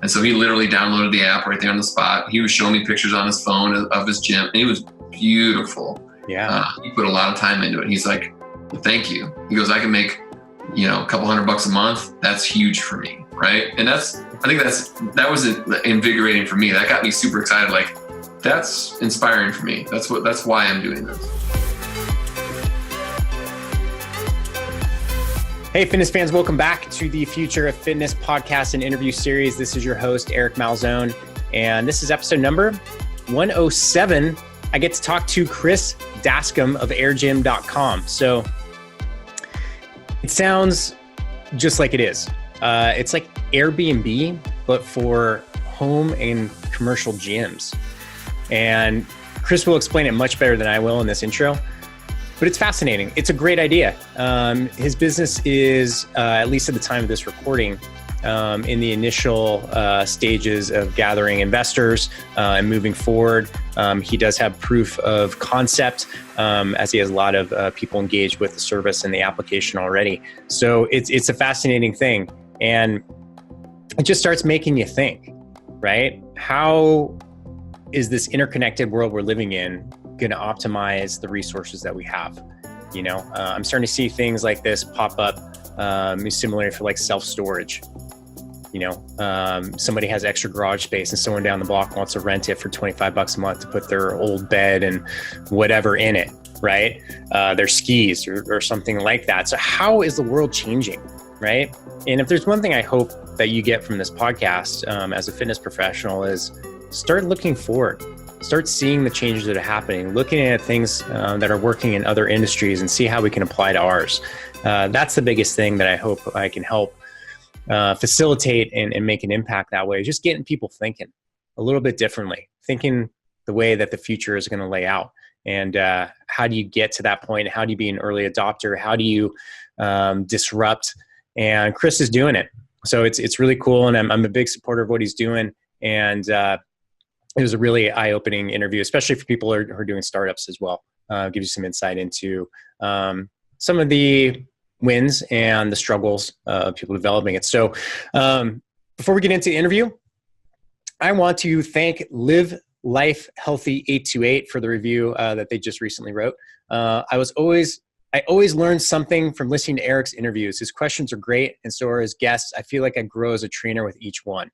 And so he literally downloaded the app right there on the spot. He was showing me pictures on his phone of his gym, and it was beautiful. Yeah. He put a lot of time into it. He's like, thank you. He goes, I can make, a couple $100 a month. That's huge for me. Right. And I think that was invigorating for me. That got me super excited. Like, that's inspiring for me. That's why I'm doing this. Hey, fitness fans, welcome back to the Future of Fitness podcast and interview series. This is your host, Eric Malzone, and this is episode number 107. I get to talk to Chris Daskam of Airgym.com. So it sounds just like it is. It's like Airbnb, but for home and commercial gyms. And Chris will explain it much better than I will in this intro. But it's fascinating. It's a great idea. His business is, at least at the time of this recording, in the initial stages of gathering investors and moving forward. He does have proof of concept, as he has a lot of people engaged with the service and the application already. So it's a fascinating thing. And it just starts making you think, right? How is this interconnected world we're living in going to optimize the resources that we have? I'm starting to see things like this pop up, similar for like self-storage. Somebody has extra garage space and someone down the block wants to rent it for $25 a month to put their old bed and whatever in it, right? Their skis or something like that. So how is the world changing, right? And if there's one thing I hope that you get from this podcast as a fitness professional is start looking forward. Start seeing the changes that are happening, looking at things that are working in other industries and see how we can apply to ours. That's the biggest thing that I hope I can help facilitate and make an impact that way. Just getting people thinking a little bit differently, thinking the way that the future is going to lay out. And how do you get to that point? How do you be an early adopter? How do you disrupt? And Chris is doing it. So it's really cool. And I'm a big supporter of what he's doing. And it was a really eye-opening interview, especially for people who are doing startups as well. Gives you some insight into some of the wins and the struggles of people developing it. So before we get into the interview, I want to thank Live Life Healthy 828 for the review that they just recently wrote. I always learn something from listening to Eric's interviews. His questions are great, and so are his guests. I feel like I grow as a trainer with each one.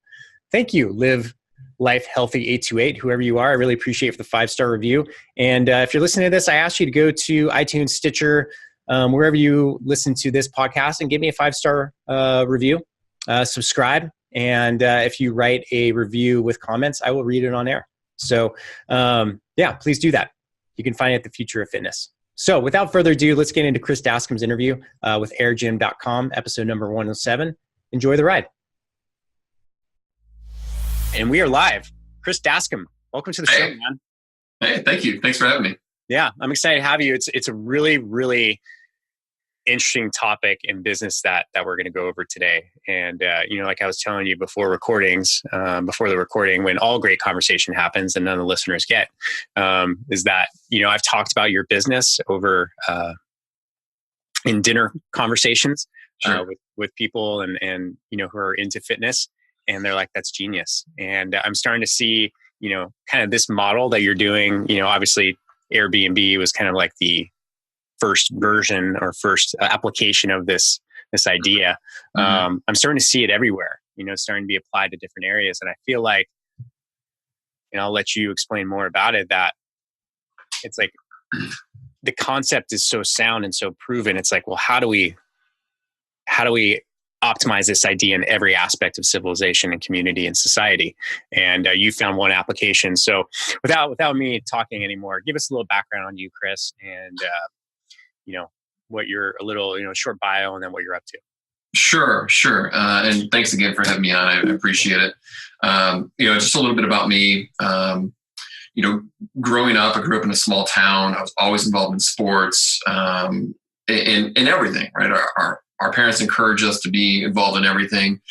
Thank you, Live Life Healthy 828, whoever you are. I really appreciate the 5-star review. And if you're listening to this, I ask you to go to iTunes, Stitcher, wherever you listen to this podcast, and give me a 5-star review. Subscribe. And if you write a review with comments, I will read it on air. So please do that. You can find it at the Future of Fitness. So without further ado, let's get into Chris Daskam's interview with Airgym.com, episode number 107. Enjoy the ride. And we are live. Chris Daskam, welcome to the show, man. Hey, thank you. Thanks for having me. Yeah, I'm excited to have you. It's a really, really interesting topic in business that we're going to go over today. And, like I was telling you before the recording, when all great conversation happens and none of the listeners get, is that, I've talked about your business over in dinner conversations with people and who are into fitness. And they're like, that's genius. And I'm starting to see, kind of this model that you're doing. Obviously Airbnb was kind of like the first version or first application of this idea. Mm-hmm. I'm starting to see it everywhere, starting to be applied to different areas. And I feel like, and I'll let you explain more about it, that it's like the concept is so sound and so proven. It's like, well, how do we optimize this idea in every aspect of civilization and community and society? And you found one application. So without me talking anymore, give us a little background on you, Chris, and what you're short bio, and then what you're up to. Sure. And thanks again for having me on. I appreciate it. Just a little bit about me. Growing up, I grew up in a small town. I was always involved in sports, in everything, right? Our parents encouraged us to be involved in everything,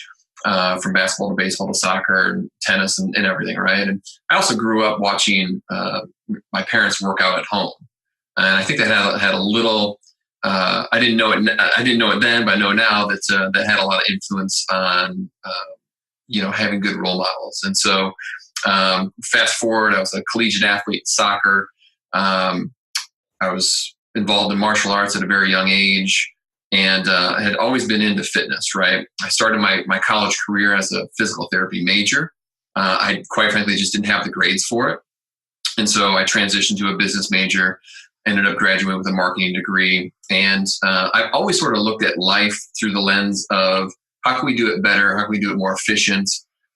from basketball to baseball to soccer and tennis and everything, right? And I also grew up watching my parents work out at home. And I think that had a little, I didn't know it then, but I know now that had a lot of influence on having good role models. And so fast forward, I was a collegiate athlete in soccer. I was involved in martial arts at a very young age, and I had always been into fitness, right? I started my college career as a physical therapy major. I quite frankly just didn't have the grades for it. And so I transitioned to a business major, ended up graduating with a marketing degree. And I've always sort of looked at life through the lens of how can we do it better? How can we do it more efficient?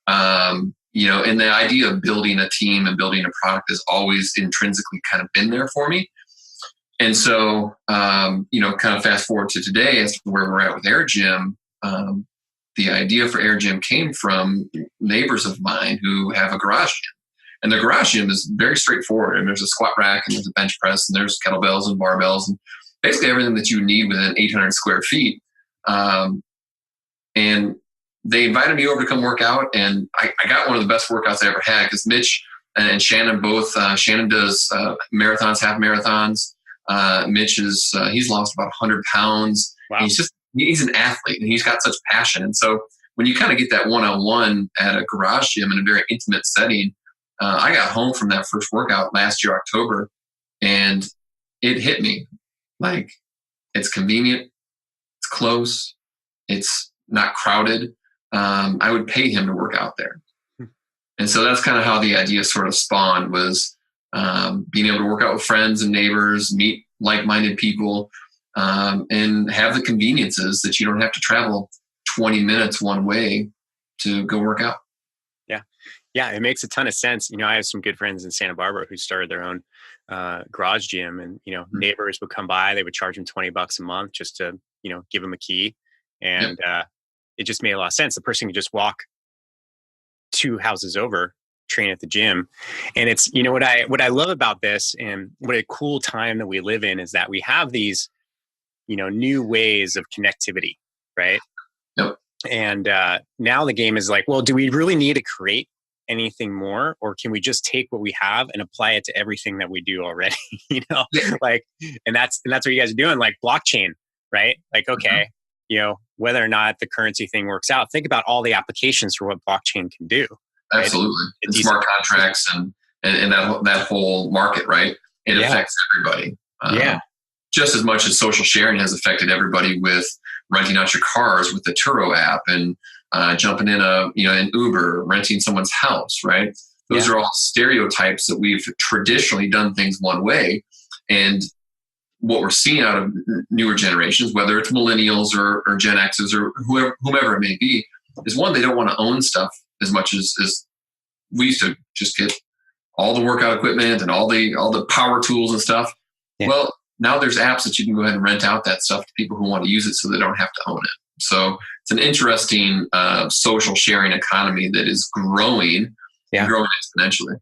And the idea of building a team and building a product has always intrinsically kind of been there for me. And so, kind of fast forward to today as to where we're at with Airgym, the idea for Airgym came from neighbors of mine who have a garage gym. And the garage gym is very straightforward. And there's a squat rack and there's a bench press and there's kettlebells and barbells and basically everything that you need within 800 square feet. And they invited me over to come work out. And I got one of the best workouts I ever had because Mitch and Shannon both, Shannon does marathons, half marathons. Mitch he's lost about 100 pounds. Wow. He's an athlete and he's got such passion. And so when you kind of get that one-on-one at a garage gym in a very intimate setting, I got home from that first workout last year, October, and it hit me like it's convenient, it's close, it's not crowded. I would pay him to work out there. And so that's kind of how the idea sort of spawned was being able to work out with friends and neighbors, meet like-minded people, and have the conveniences that you don't have to travel 20 minutes one way to go work out. Yeah, it makes a ton of sense. I have some good friends in Santa Barbara who started their own garage gym, and neighbors would come by. They would charge them $20 a month just to give them a key, and it just made a lot of sense. The person could just walk 2 houses over, train at the gym, and it's what I love about this, and what a cool time that we live in is that we have these new ways of connectivity, right? Yep. And now the game is like, well, do we really need to create anything more, or can we just take what we have and apply it to everything that we do already? And that's what you guys are doing, like blockchain, right? Like, okay, whether or not the currency thing works out, think about all the applications for what blockchain can do. Right? Absolutely. And smart contracts and that whole market, right? It affects everybody. Just as much as social sharing has affected everybody with renting out your cars with the Turo app and jumping in an Uber, renting someone's house, right? Those are all stereotypes that we've traditionally done things one way. And what we're seeing out of newer generations, whether it's millennials or Gen X's or whomever it may be, is one, they don't want to own stuff as much as we used to just get all the workout equipment and all the power tools and stuff. Yeah. Well, now there's apps that you can go ahead and rent out that stuff to people who want to use it so they don't have to own it. So it's an interesting social sharing economy that is growing exponentially.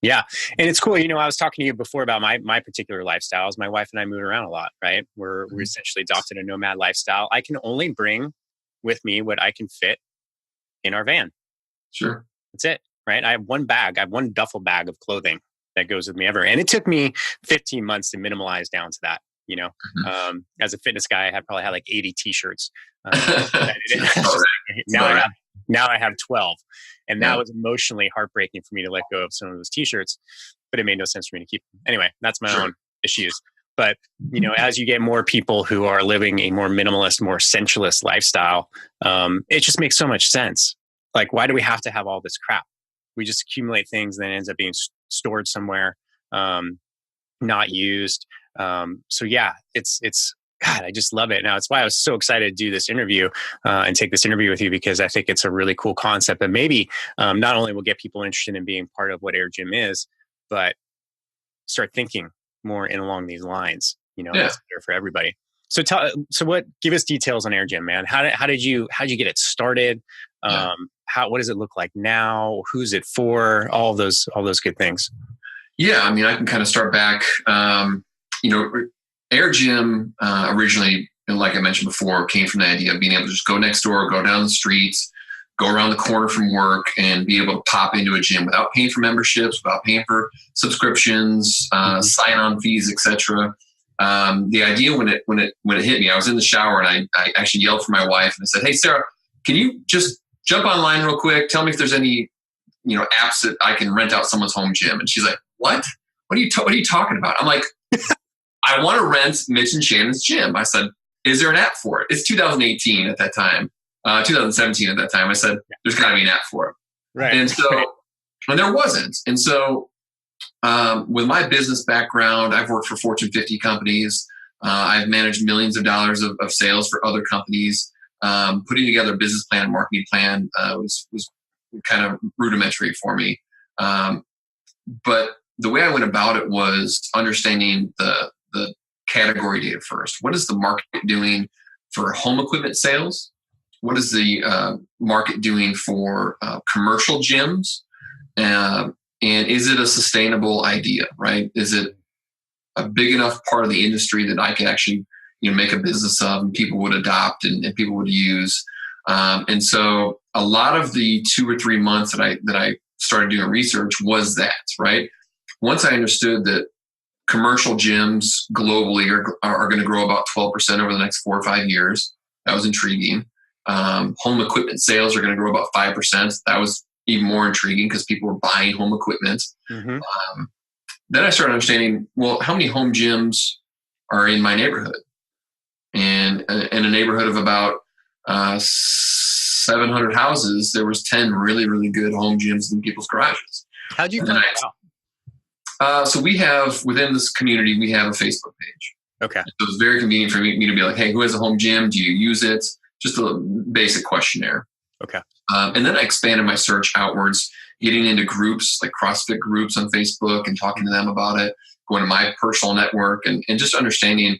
Yeah. And it's cool. I was talking to you before about my particular lifestyles. My wife and I move around a lot, right? We essentially adopted a nomad lifestyle. I can only bring with me what I can fit in our van. Sure. That's it, right? I have one duffel bag of clothing that goes with me ever. And it took me 15 months to minimalize down to that. As a fitness guy, I probably had like 80 t-shirts. Now I have 12. And that was emotionally heartbreaking for me to let go of some of those t-shirts, but it made no sense for me to keep them. Anyway, that's my own issues. But, as you get more people who are living a more minimalist, more essentialist lifestyle, it just makes so much sense. Like, why do we have to have all this crap? We just accumulate things and then it ends up being stored somewhere, not used. So yeah, it's God, I just love it. Now, it's why I was so excited to do this interview and take this interview with you, because I think it's a really cool concept that maybe not only will get people interested in being part of what Airgym is, but start thinking more in along these lines. That's better for everybody. So give us details on Airgym, man. How did you get it started? What does it look like now? Who's it for? All those good things. Yeah, I mean, I can kind of start back. Airgym originally, like I mentioned before, came from the idea of being able to just go next door, go down the streets, go around the corner from work, and be able to pop into a gym without paying for memberships, without paying for subscriptions, sign-on fees, etc. The idea when it hit me, I was in the shower and I actually yelled for my wife and I said, "Hey, Sarah, can you just jump online real quick. Tell me if there's any, apps that I can rent out someone's home gym. And she's like, what? What are you talking about? I'm like, I want to rent Mitch and Shannon's gym. I said, is there an app for it? It's 2018 at that time, 2017 at that time. I said, there's got to be an app for it. Right. And so, and there wasn't. And so, with my business background, I've worked for Fortune 50 companies. I've managed millions of dollars of sales for other companies. Putting together a business plan and marketing plan was kind of rudimentary for me. But the way I went about it was understanding the category data first. What is the market doing for home equipment sales? What is the market doing for commercial gyms? And is it a sustainable idea, right? Is it a big enough part of the industry that I can actually make a business of and people would adopt and people would use? And so a lot of the 2 or 3 months that I started doing research was that, right? Once I understood that commercial gyms globally are going to grow about 12% over the next 4 or 5 years, that was intriguing. Home equipment sales are going to grow about 5%. That was even more intriguing because people were buying home equipment. Mm-hmm. Then I started understanding, well, how many home gyms are in my neighborhood? And in a neighborhood of about 700 houses, there was 10 really, really good home gyms in people's garages. How'd you find that out? So we have, within this community, we have a Facebook page. Okay. So it was very convenient for me to be like, hey, who has a home gym? Do you use it? Just a basic questionnaire. Okay. And then I expanded my search outwards, getting into groups like CrossFit groups on Facebook and talking to them about it, going to my personal network and just understanding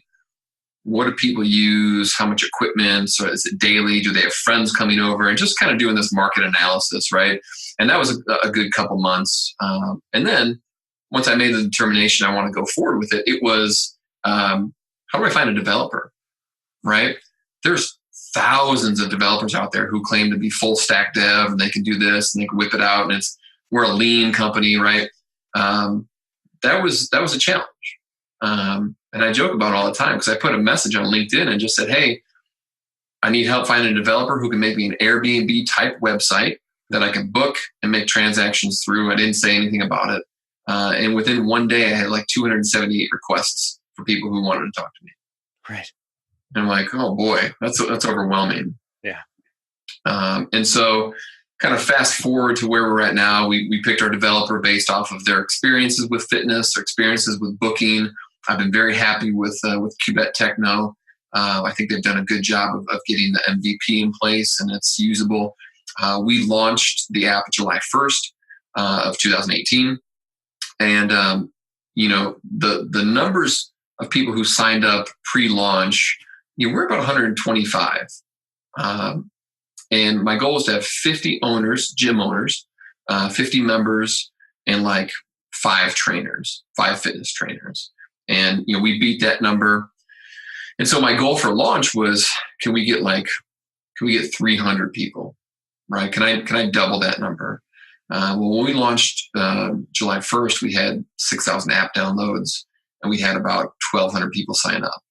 what do people use, how much equipment, so is it daily, do they have friends coming over, and just kind of doing this market analysis, right? And that was a good couple months. And then once I made the determination I want to go forward with it, it was, how do I find a developer, right? There's thousands of developers out there who claim to be full stack dev and they can do this and they can whip it out and we're a lean company, right? That was a challenge. And I joke about it all the time because I put a message on LinkedIn and just said, hey, I need help finding a developer who can make me an Airbnb type website that I can book and make transactions through. I didn't say anything about it. And within one day, I had like 278 requests for people who wanted to talk to me. Right. And I'm like, oh boy, that's overwhelming. Yeah. And so kind of fast forward to where we're at now, we picked our developer based off of their experiences with fitness, their experiences with booking. I've been very happy with Cubet Techno. I think they've done a good job of getting the MVP in place and it's usable. We launched the app July 1st of 2018. And, the numbers of people who signed up pre-launch, we're about 125. And my goal is to have 50 owners, gym owners, 50 members, and like 5 fitness trainers. And, we beat that number. And so my goal for launch was, can we get 300 people, right? Can I double that number? Well, when we launched July 1st, we had 6,000 app downloads and we had about 1,200 people sign up.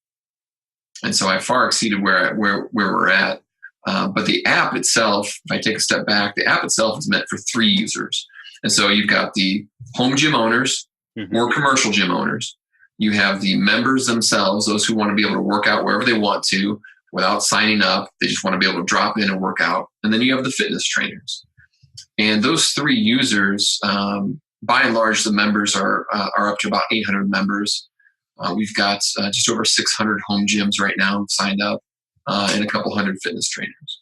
And so I far exceeded where we're at. But the app itself, if I take a step back, the app itself is meant for 3 users. And so you've got the home gym owners or commercial gym owners. You have the members themselves, those who want to be able to work out wherever they want to without signing up. They just want to be able to drop in and work out. And then you have the fitness trainers. And those 3 users, by and large, the members are up to about 800 members. We've got just over 600 home gyms right now signed up and a couple hundred fitness trainers.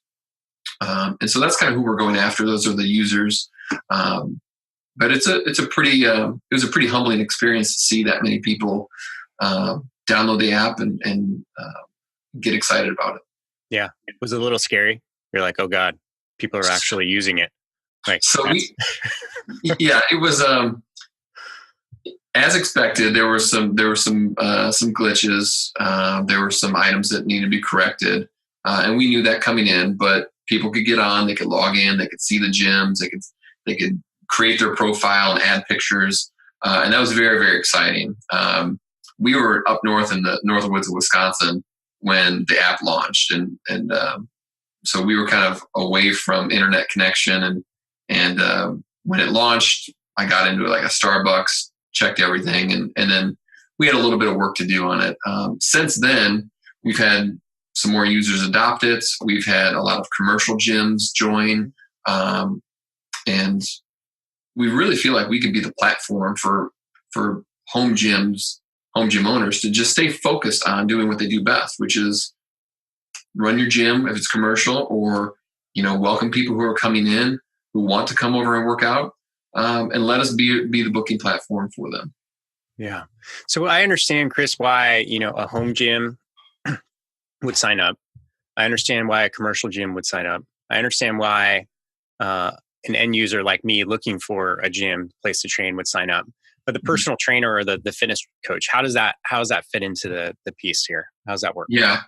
And so that's kind of who we're going after. Those are the users. But it was a pretty humbling experience to see that many people download the app and get excited about it. Yeah. It was a little scary. You're like, oh God, people are actually using it. Like, so it was, as expected, there were some glitches. There were some items that needed to be corrected. And we knew that coming in, but people could get on, they could log in, they could see the gyms, they could create their profile and add pictures. And that was very, very exciting. We were up north in the northern woods of Wisconsin when the app launched. And so we were kind of away from internet connection, and when it launched, I got into like a Starbucks, checked everything, and then we had a little bit of work to do on it. Since then, we've had some more users adopt it. We've had a lot of commercial gyms join, and we really feel like we could be the platform for home gym owners to just stay focused on doing what they do best, which is run your gym if it's commercial, or welcome people who are coming in who want to come over and work out, and let us be the booking platform for them. Yeah. So I understand, Chris, why a home gym would sign up. I understand why a commercial gym would sign up. I understand why an end user like me looking for a gym place to train would sign up. But the personal trainer or the fitness coach, how does that fit into the piece here? How does that work? Yeah.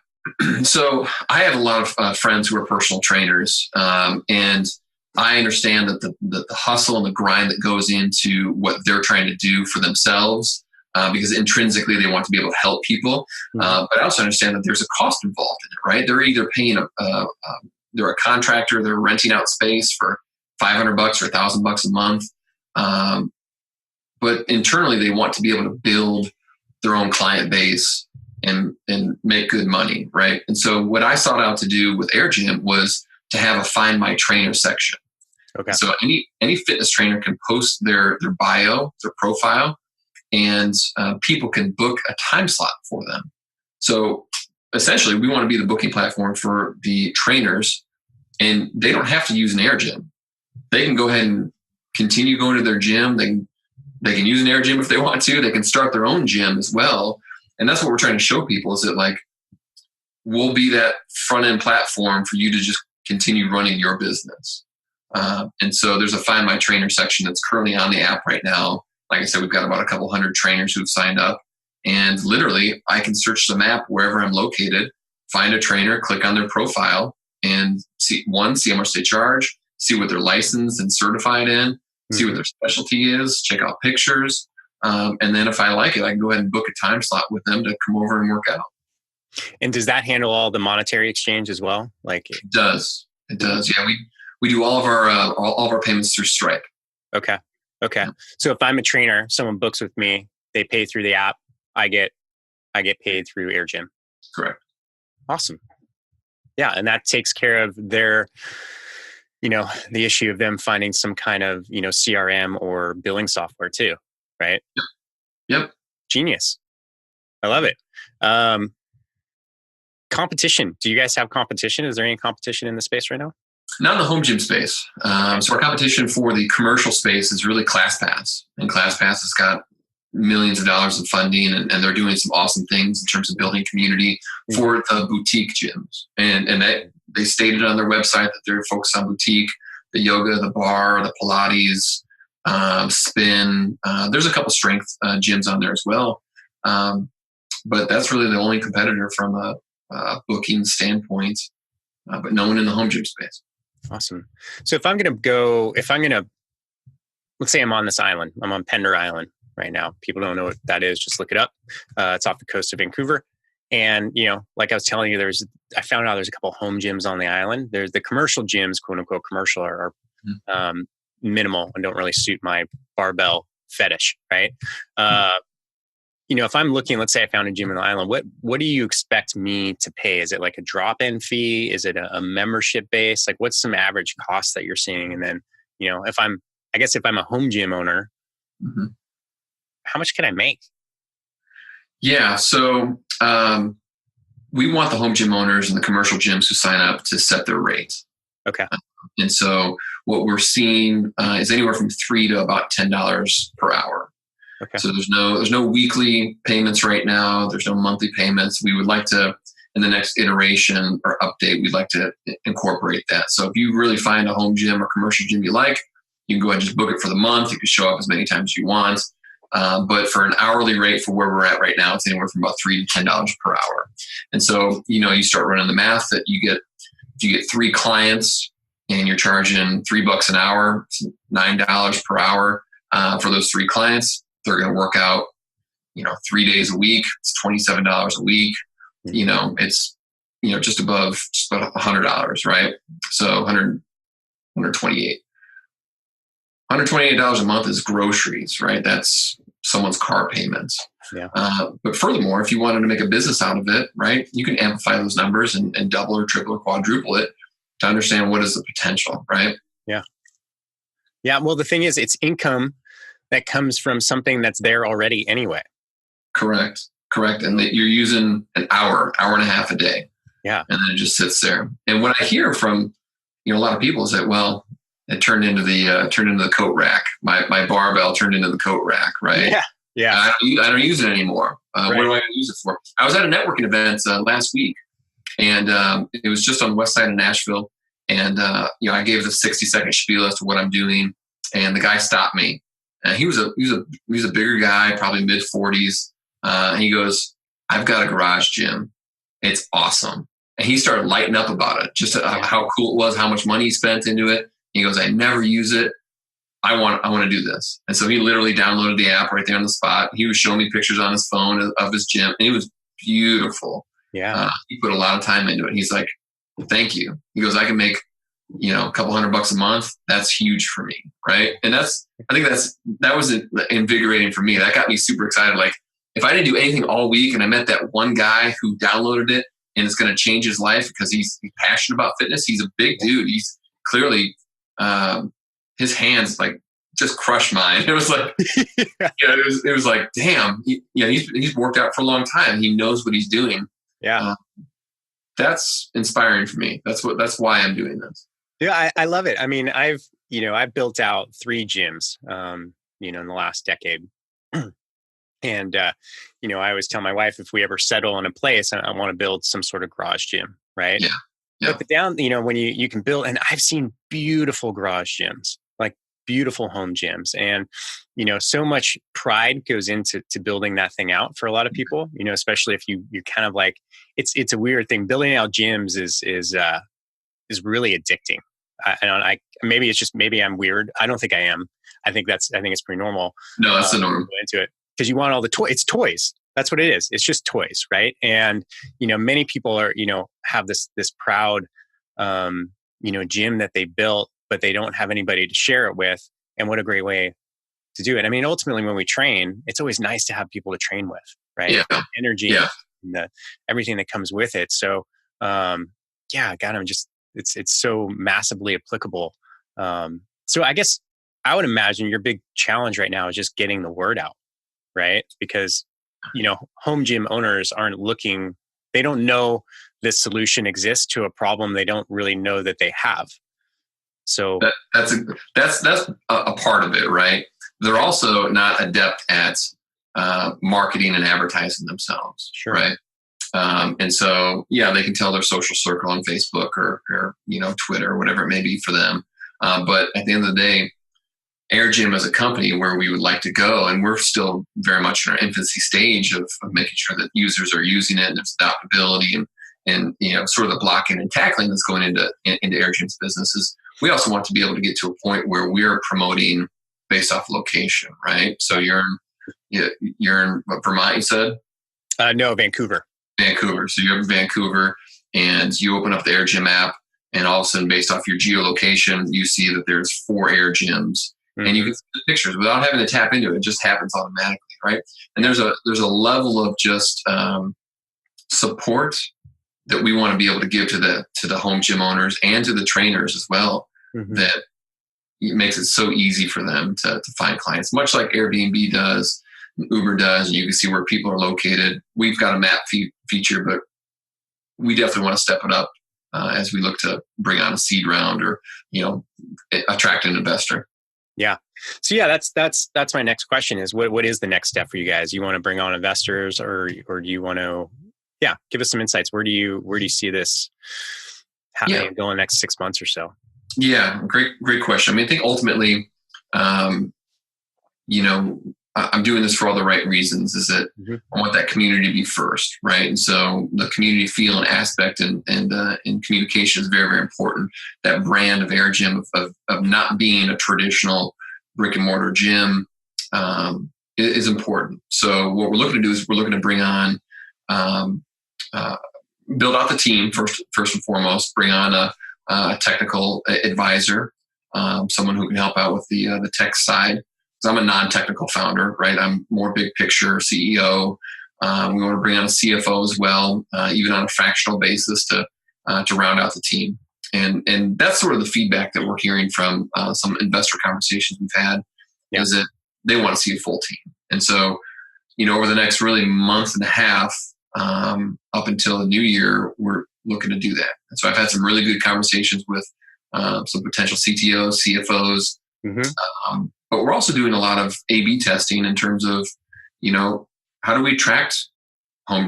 So I have a lot of friends who are personal trainers, and I understand that the hustle and the grind that goes into what they're trying to do for themselves, because intrinsically they want to be able to help people. But I also understand that there's a cost involved in it, right? They're either paying they're a contractor, they're renting out space for $500 or $1,000 a month. But internally they want to be able to build their own client base and make good money, right? And so what I sought out to do with Airgym was to have a Find My Trainer section. Okay. So any fitness trainer can post their bio, their profile, and people can book a time slot for them. So essentially, we want to be the booking platform for the trainers, and they don't have to use an Airgym. They can go ahead and continue going to their gym. They can use an Airgym if they want to. They can start their own gym as well. And that's what we're trying to show people, is that like we'll be that front end platform for you to just continue running your business. And so there's a Find My Trainer section that's currently on the app right now. Like I said, we've got about a couple hundred trainers who've signed up, and literally I can search the map wherever I'm located, find a trainer, click on their profile, and see how much they charge, see what they're licensed and certified in, see what their specialty is, check out pictures. And then if I like it, I can go ahead and book a time slot with them to come over and work out. And does that handle all the monetary exchange as well? Like it does. Yeah. We do all of our payments through Stripe. Okay. Yeah. So if I'm a trainer, someone books with me, they pay through the app, I get paid through Airgym. Correct. Awesome. Yeah. And that takes care of their, the issue of them finding some kind of, CRM or billing software too. Right? Yep. Genius. I love it. Competition. Do you guys have competition? Is there any competition in the space right now? Not in the home gym space. So our competition for the commercial space is really ClassPass. And ClassPass has got millions of dollars of funding, and they're doing some awesome things in terms of building community for the boutique gyms. And they stated on their website that they're focused on boutique, the yoga, the bar, the Pilates, spin. There's a couple strength gyms on there as well. But that's really the only competitor from a booking standpoint, but no one in the home gym space. Awesome. So if I'm going to, let's say I'm on this island, I'm on Pender Island right now. People don't know what that is. Just look it up. It's off the coast of Vancouver. And, like I was telling you, I found out there's a couple home gyms on the island. There's the commercial gyms, quote unquote commercial, are minimal and don't really suit my barbell fetish. Right. If I'm looking, let's say I found a gym on the island, what do you expect me to pay? Is it like a drop-in fee? Is it a membership base? Like what's some average cost that you're seeing? And then, if I'm a home gym owner, how much can I make? Yeah. So, we want the home gym owners and the commercial gyms who sign up to set their rates. Okay. And so what we're seeing is anywhere from $3 to about $10 per hour. Okay. So there's no weekly payments right now. There's no monthly payments. We would like to, in the next iteration or update, we'd like to incorporate that. So if you really find a home gym or commercial gym you like, you can go ahead and just book it for the month. You can show up as many times as you want. But for an hourly rate for where we're at right now, it's anywhere from about $3 to $10 per hour. And so, you start running the math that if you get 3 clients and you're charging $3 an hour, $9 per hour for those 3 clients, they're going to work out, 3 days a week. It's $27 a week. It's just about $100, right? So 128. $128 a month is groceries, right? That's someone's car payments. Yeah. But furthermore, if you wanted to make a business out of it, right, you can amplify those numbers and double or triple or quadruple it to understand what is the potential, right? Yeah. Yeah. Well, the thing is, it's income that comes from something that's there already anyway. Correct. And that you're using an hour and a half a day. Yeah. And then it just sits there. And what I hear from, a lot of people is that, well, it turned into the coat rack. My barbell turned into the coat rack, right? Yeah. Yeah. I don't use it anymore. Right. What do I use it for? I was at a networking event last week, and it was just on the west side of Nashville. And I gave the 60-second spiel as to what I'm doing, and the guy stopped me. And he was a bigger guy, probably mid 40s. And he goes, "I've got a garage gym. It's awesome." And he started lighting up about it, just how cool it was, how much money he spent into it. He goes, "I never use it. I want to do this." And so he literally downloaded the app right there on the spot. He was showing me pictures on his phone of his gym, and it was beautiful. Yeah. He put a lot of time into it. He's like, "Thank you." He goes, "I can make, a couple $100 a month. That's huge for me." Right. And I think that was invigorating for me. That got me super excited. Like, if I didn't do anything all week and I met that one guy who downloaded it and it's going to change his life because he's passionate about fitness. He's a big dude. He's clearly, his hands like just crushed mine. It was like, it was like, damn, he's worked out for a long time. He knows what he's doing. Yeah. That's inspiring for me. That's why I'm doing this. Yeah. I love it. I mean, I've built out 3 gyms, in the last decade. And, I always tell my wife, if we ever settle in a place, I want to build some sort of garage gym. Right. Yeah. But when you can build, and I've seen beautiful garage gyms, like beautiful home gyms. And, so much pride goes into building that thing out for a lot of people, especially if you kind of like, it's a weird thing. Building out gyms is really addicting. Maybe I'm weird. I don't think I am. I think it's pretty normal. No, that's the norm. Into it. Because you want all the toys. It's toys. That's what it is. It's just toys, right? And many people are have this proud gym that they built, but they don't have anybody to share it with. And what a great way to do it. I mean, ultimately, when we train, it's always nice to have people to train with, right? Yeah. Energy, and everything that comes with it. So, God, it's so massively applicable. So I guess I would imagine your big challenge right now is just getting the word out. Right? Because, home gym owners they don't know this solution exists to a problem they don't really know that they have. So that's a part of it, right? They're also not adept at marketing and advertising themselves, sure. Right? And so, they can tell their social circle on Facebook or Twitter or whatever it may be for them. But at the end of the day, Airgym as a company where we would like to go, and we're still very much in our infancy stage of making sure that users are using it and there's adaptability and sort of the blocking and tackling that's going into Airgym's businesses. We also want to be able to get to a point where we're promoting based off location, right? So you're in Vermont, you said? No, Vancouver. So you're in Vancouver and you open up the Airgym app, and all of a sudden, based off your geolocation, you see that there's 4 Airgyms. And you can see the pictures without having to tap into it. It just happens automatically, right? And there's a level of just support that we want to be able to give to the home gym owners and to the trainers as well. That it makes it so easy for them to find clients, much like Airbnb does, and Uber does. And you can see where people are located. We've got a map feature, but we definitely want to step it up as we look to bring on a seed round or attract an investor. Yeah. So that's my next question is what is the next step for you guys? You want to bring on investors or do you want to, give us some insights. Where do you see this happening going the next 6 months or so? Yeah, great question. I mean, I think ultimately, I'm doing this for all the right reasons, is that I want that community to be first, right? And so the community feel and aspect and communication is very, very important. That brand of Airgym of not being a traditional brick and mortar gym is important. So what we're looking to do is we're looking to bring on build out the team first and foremost. Bring on a technical advisor, someone who can help out with the tech side. Because I'm a non-technical founder, right? I'm more big picture CEO. We want to bring on a CFO as well, even on a fractional basis to round out the team. And that's sort of the feedback that we're hearing from some investor conversations we've had, is that they want to see a full team. And so, over the next really month and a half, up until the new year, we're looking to do that. And so I've had some really good conversations with some potential CTOs, CFOs, but we're also doing a lot of A/B testing in terms of, how do we attract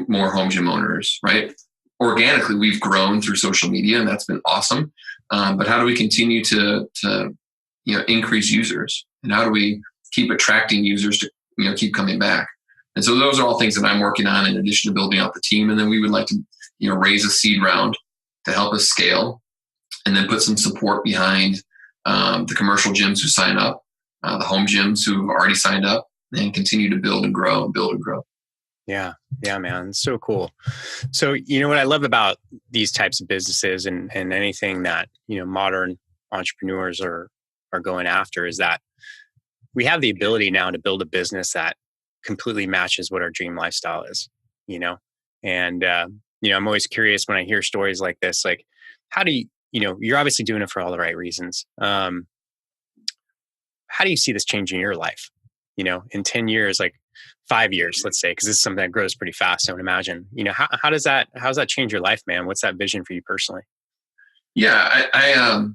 more home gym owners, right? Organically, we've grown through social media, and that's been awesome. But how do we continue to increase users, and how do we keep attracting users to keep coming back? And so those are all things that I'm working on in addition to building out the team. And then we would like to raise a seed round to help us scale, and then put some support behind the commercial gyms who sign up, the home gyms who have already signed up, and continue to build and grow and build and grow. Yeah. Yeah, man. It's so cool. So, what I love about these types of businesses and anything that, modern entrepreneurs are going after is that we have the ability now to build a business that completely matches what our dream lifestyle is, and, I'm always curious when I hear stories like this, like, how do you, you're obviously doing it for all the right reasons. How do you see this changing your life, in 10 years, like 5 years, let's say, because this is something that grows pretty fast, I would imagine. How does that change your life, man? What's that vision for you personally? Yeah, I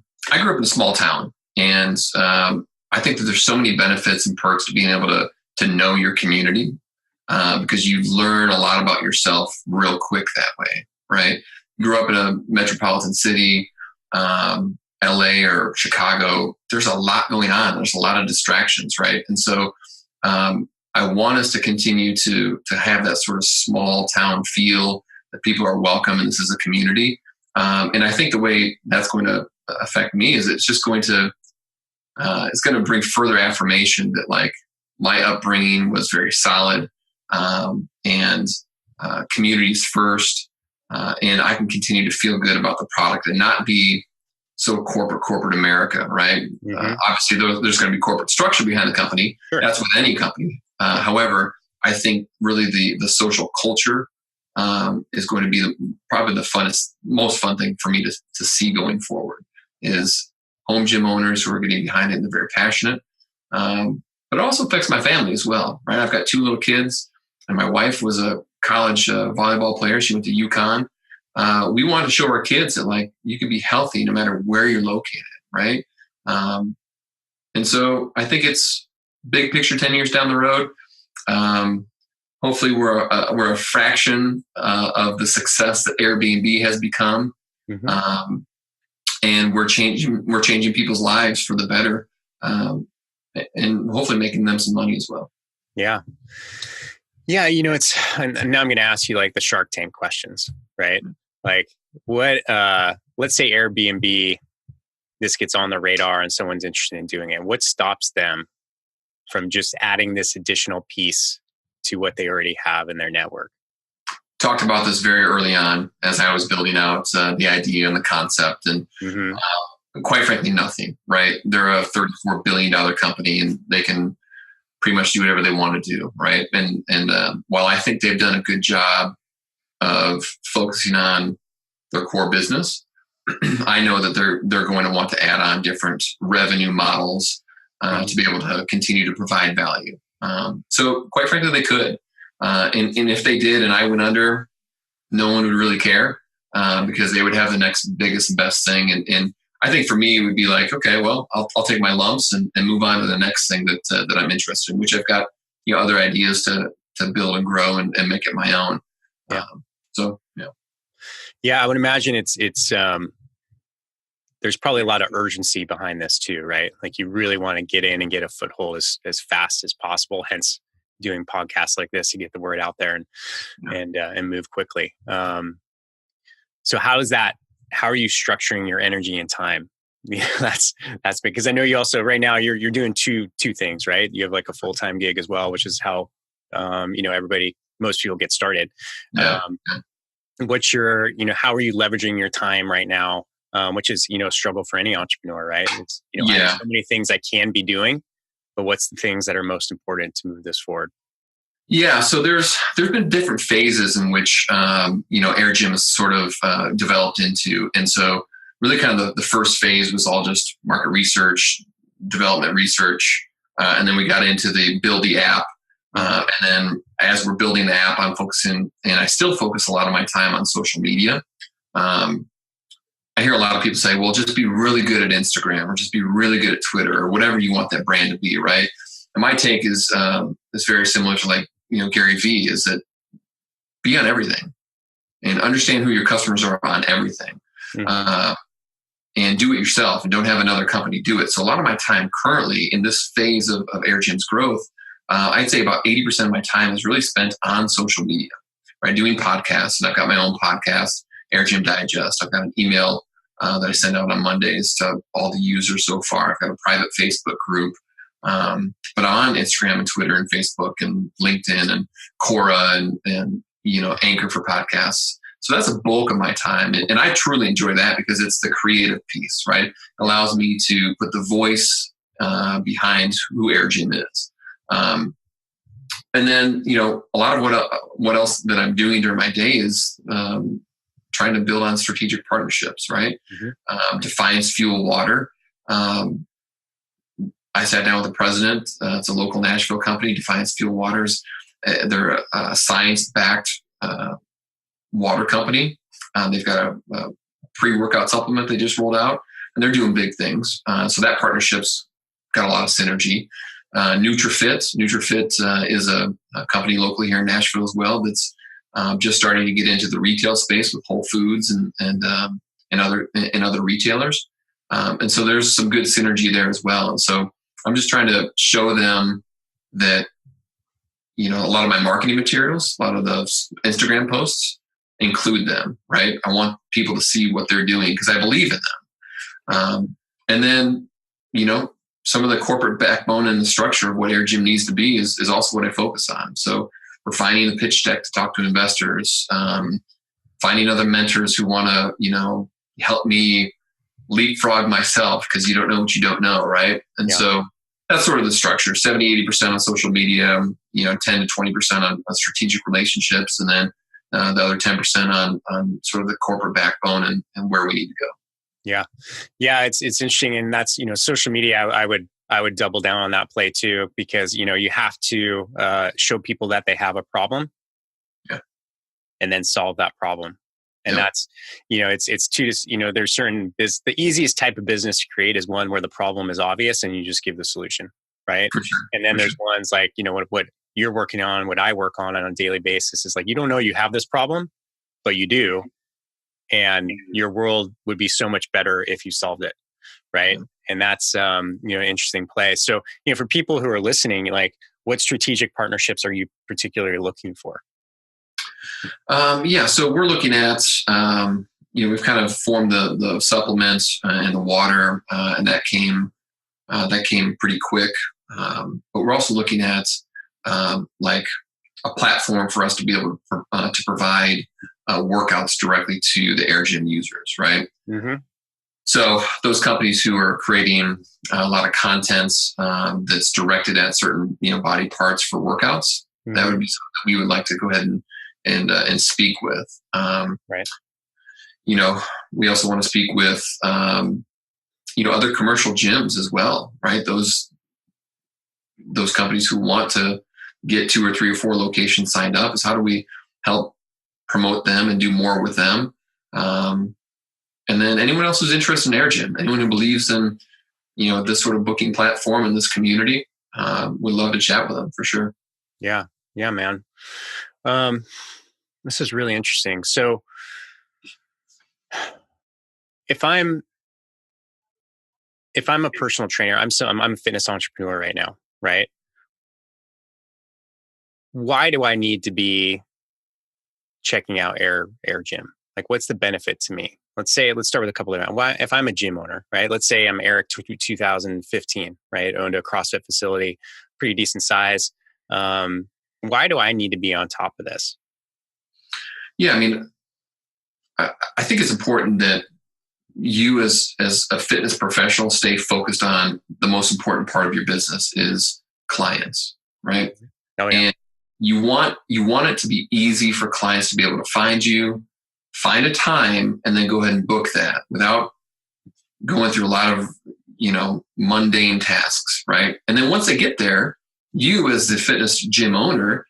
grew up in a small town, and I think that there's so many benefits and perks to being able to know your community, because you learn a lot about yourself real quick that way, right? Grew up in a metropolitan city, LA or Chicago. There's a lot going on. There's a lot of distractions, right? And so I want us to continue to have that sort of small town feel, that people are welcome and this is a community. And I think the way that's going to affect me is it's just going to bring further affirmation that, like, my upbringing was very solid, and communities first, and I can continue to feel good about the product and not be so corporate America, right? Obviously, there's going to be corporate structure behind the company. Sure. That's with any company. However, I think really the social culture is going to be probably the most fun thing for me to see going forward, is home gym owners who are getting behind it and they're very passionate. But it also affects my family as well, right? I've got 2 little kids, and my wife was a college volleyball player. She went to UConn. We wanted to show our kids that, like, you can be healthy no matter where you're located, right? And so I think it's big picture 10 years down the road. Hopefully we're a fraction of the success that Airbnb has become. And we're changing people's lives for the better, and hopefully making them some money as well. Yeah. Yeah. and now I'm going to ask you, like, the Shark Tank questions, right? Like, what, let's say Airbnb, this gets on the radar and someone's interested in doing it. What stops them from just adding this additional piece to what they already have in their network? Talked about this very early on as I was building out the idea and the concept, and quite frankly, nothing, right? They're a $34 billion company, and they can pretty much do whatever they want to do, right? And while I think they've done a good job of focusing on their core business, I know that they're going to want to add on different revenue models to be able to continue to provide value. So quite frankly, they could. And if they did and I went under, no one would really care, because they would have the next biggest and best thing. And I think for me, it would be like, okay, well, I'll take my lumps and move on to the next thing that I'm interested in, which I've got other ideas to build and grow and make it my own. Yeah. So yeah. Yeah, I would imagine it's there's probably a lot of urgency behind this too, right? Like, you really want to get in and get a foothold as fast as possible. Hence, doing podcasts like this to get the word out there and move quickly. So how are you structuring your energy and time? That's because I know you also right now you're doing two things, right? You have like a full-time gig as well, which is how most people get started. Yeah. what's your, how are you leveraging your time right now? Which is, a struggle for any entrepreneur, right? It's, I have so many things I can be doing, but what's the things that are most important to move this forward? Yeah, so there's been different phases in which Airgym has sort of developed into, and so really kind of the first phase was all just market research, development research, and then we got into the build the app, and then as we're building the app, I'm focusing, and I still focus a lot of my time on social media. I hear a lot of people say, "Well, just be really good at Instagram, or just be really good at Twitter, or whatever you want that brand to be," right? And my take is very similar to like Gary Vee, is that be on everything and understand who your customers are on everything, and do it yourself and don't have another company do it. So a lot of my time currently in this phase of Airgym's growth, I'd say about 80% of my time is really spent on social media, right? Doing podcasts, and I've got my own podcast, Airgym Digest. I've got an email that I send out on Mondays to all the users so far. I've got a private Facebook group. But on Instagram and Twitter and Facebook and LinkedIn and Quora and Anchor for podcasts. So that's a bulk of my time. And I truly enjoy that because it's the creative piece, right? It allows me to put the voice behind who Airgym is. And then, a lot of what else that I'm doing during my day is trying to build on strategic partnerships, right? Defiance Fuel Water. I sat down with the president. It's a local Nashville company, Defiance Fuel Waters. They're a science-backed water company. They've got a pre-workout supplement they just rolled out, and they're doing big things. So that partnership's got a lot of synergy. NutriFit is a company locally here in Nashville as well that's just starting to get into the retail space with Whole Foods and other retailers. And so there's some good synergy there as well. And so I'm just trying to show them that, a lot of my marketing materials, a lot of those Instagram posts include them, right? I want people to see what they're doing because I believe in them. And then, some of the corporate backbone and the structure of what Airgym needs to be is also what I focus on. So refining the pitch deck to talk to investors, finding other mentors who want to, help me leapfrog myself because you don't know what you don't know, right? And so that's sort of the structure: 70-80% on social media, 10 to 20% on strategic relationships, and then the other 10% on sort of the corporate backbone and where we need to go. Yeah, it's interesting, and that's social media. I would double down on that play too, because you have to show people that they have a problem, and then solve that problem. And that's, it's two, there's certain the easiest type of business to create is one where the problem is obvious and you just give the solution. Right. For sure. And then there's ones like, what you're working on, what I work on a daily basis is like, you don't know you have this problem, but you do. And your world would be so much better if you solved it. Right. And that's, interesting play. So, for people who are listening, like what strategic partnerships are you particularly looking for? So we're looking at, we've kind of formed the supplements and the water, and that came pretty quick. But we're also looking at like a platform for us to be able to provide workouts directly to the Airgym users, right? So those companies who are creating a lot of content that's directed at certain body parts for workouts, that would be something we would like to go ahead and speak with. Right. We also want to speak with, other commercial gyms as well, right? Those companies who want to get 2 or 3 or 4 locations signed up is how do we help promote them and do more with them? And then anyone else who's interested in Airgym, anyone who believes in, this sort of booking platform and this community, we'd love to chat with them for sure. Yeah, man. This is really interesting. So if I'm a personal trainer, I'm a fitness entrepreneur right now, right? Why do I need to be checking out Airgym? Like, what's the benefit to me? Let's start with a couple of why. If I'm a gym owner, right? Let's say I'm Eric 2015, right? Owned a CrossFit facility, pretty decent size. Why do I need to be on top of this? Yeah, I mean, I think it's important that you as a fitness professional stay focused on the most important part of your business is clients, right? Oh, yeah. And you want it to be easy for clients to be able to find you, find a time, and then go ahead and book that without going through a lot of, mundane tasks, right? And then once they get there, you as the fitness gym owner,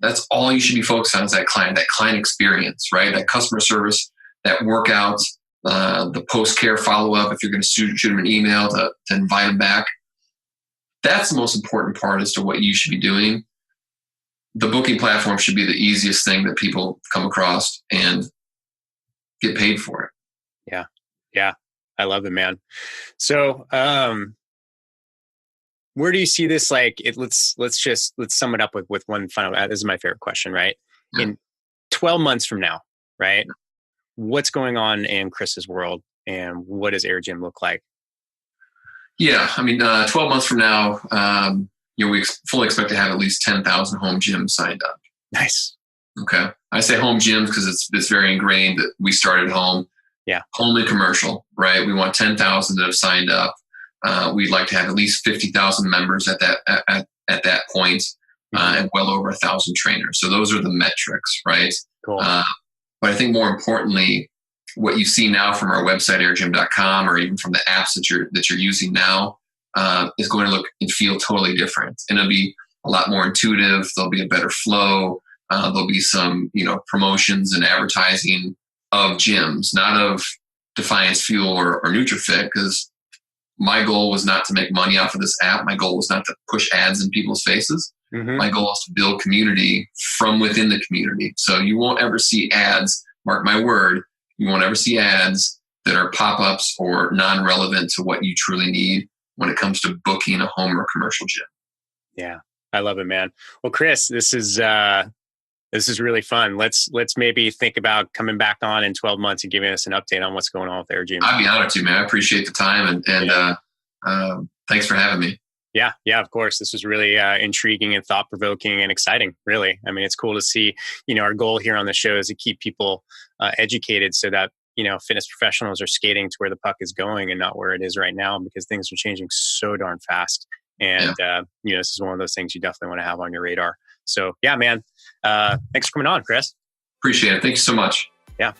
that's all you should be focused on is that client experience, right? That customer service, that workout, the post-care follow-up, if you're going to shoot them an email to invite them back. That's the most important part as to what you should be doing. The booking platform should be the easiest thing that people come across and get paid for it. Yeah. Yeah. I love it, man. So, where do you see this? Let's sum it up with one final, this is my favorite question, right? Yeah. In 12 months from now, right? What's going on in Chris's world and what does Airgym look like? Yeah. 12 months from now, we fully expect to have at least 10,000 home gyms signed up. Nice. Okay. I say home gyms because it's very ingrained that we start at home. Yeah. Home and commercial, right? We want 10,000 that have signed up. We'd like to have at least 50,000 members at that point, and well over 1,000 trainers. So those are the metrics, right? Cool. But I think more importantly, what you see now from our website, airgym.com, or even from the apps that you're using now, is going to look and feel totally different. And it'll be a lot more intuitive. There'll be a better flow. There'll be some, promotions and advertising of gyms, not of Defiance Fuel or NutriFit, because my goal was not to make money off of this app. My goal was not to push ads in people's faces. Mm-hmm. My goal is to build community from within the community. So you won't ever see ads, mark my word, you won't ever see ads that are pop-ups or non-relevant to what you truly need when it comes to booking a home or commercial gym. Yeah, I love it, man. Well, Chris, this is really fun. Let's maybe think about coming back on in 12 months and giving us an update on what's going on with Airgym. I'd be honored to, man. I appreciate the time and thanks for having me. Yeah, of course. This was really intriguing and thought-provoking and exciting, really. It's cool to see, our goal here on the show is to keep people educated so that, fitness professionals are skating to where the puck is going and not where it is right now, because things are changing so darn fast. And, this is one of those things you definitely want to have on your radar. So yeah, man. Thanks for coming on, Chris. Appreciate it. Thank you so much. Yeah.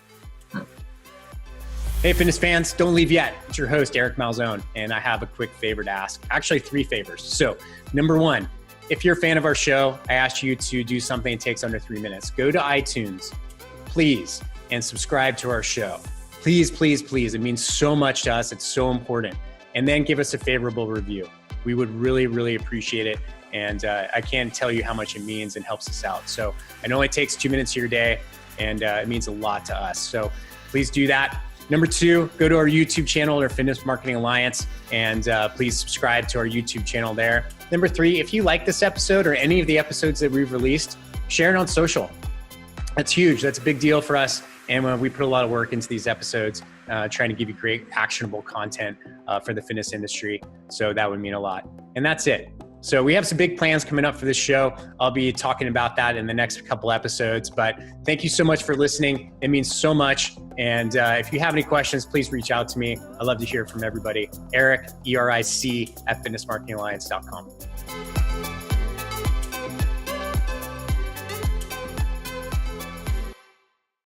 Hey, fitness fans, don't leave yet. It's your host, Eric Malzone, and I have a quick favor to ask. Actually, 3 favors. So number 1, if you're a fan of our show, I ask you to do something that takes under 3 minutes. Go to iTunes, please, and subscribe to our show. Please, please, please. It means so much to us. It's so important. And then give us a favorable review. We would really, really appreciate it. And I can't tell you how much it means and helps us out. So I know it takes 2 minutes of your day, and it means a lot to us. So please do that. Number 2, go to our YouTube channel, our Fitness Marketing Alliance, and please subscribe to our YouTube channel there. Number 3, if you like this episode or any of the episodes that we've released, share it on social. That's huge. That's a big deal for us. And we put a lot of work into these episodes, trying to give you great actionable content for the fitness industry. So that would mean a lot. And that's it. So we have some big plans coming up for this show. I'll be talking about that in the next couple episodes, but thank you so much for listening. It means so much. And if you have any questions, please reach out to me. I'd love to hear from everybody. Eric, ERIC, at fitnessmarketingalliance.com.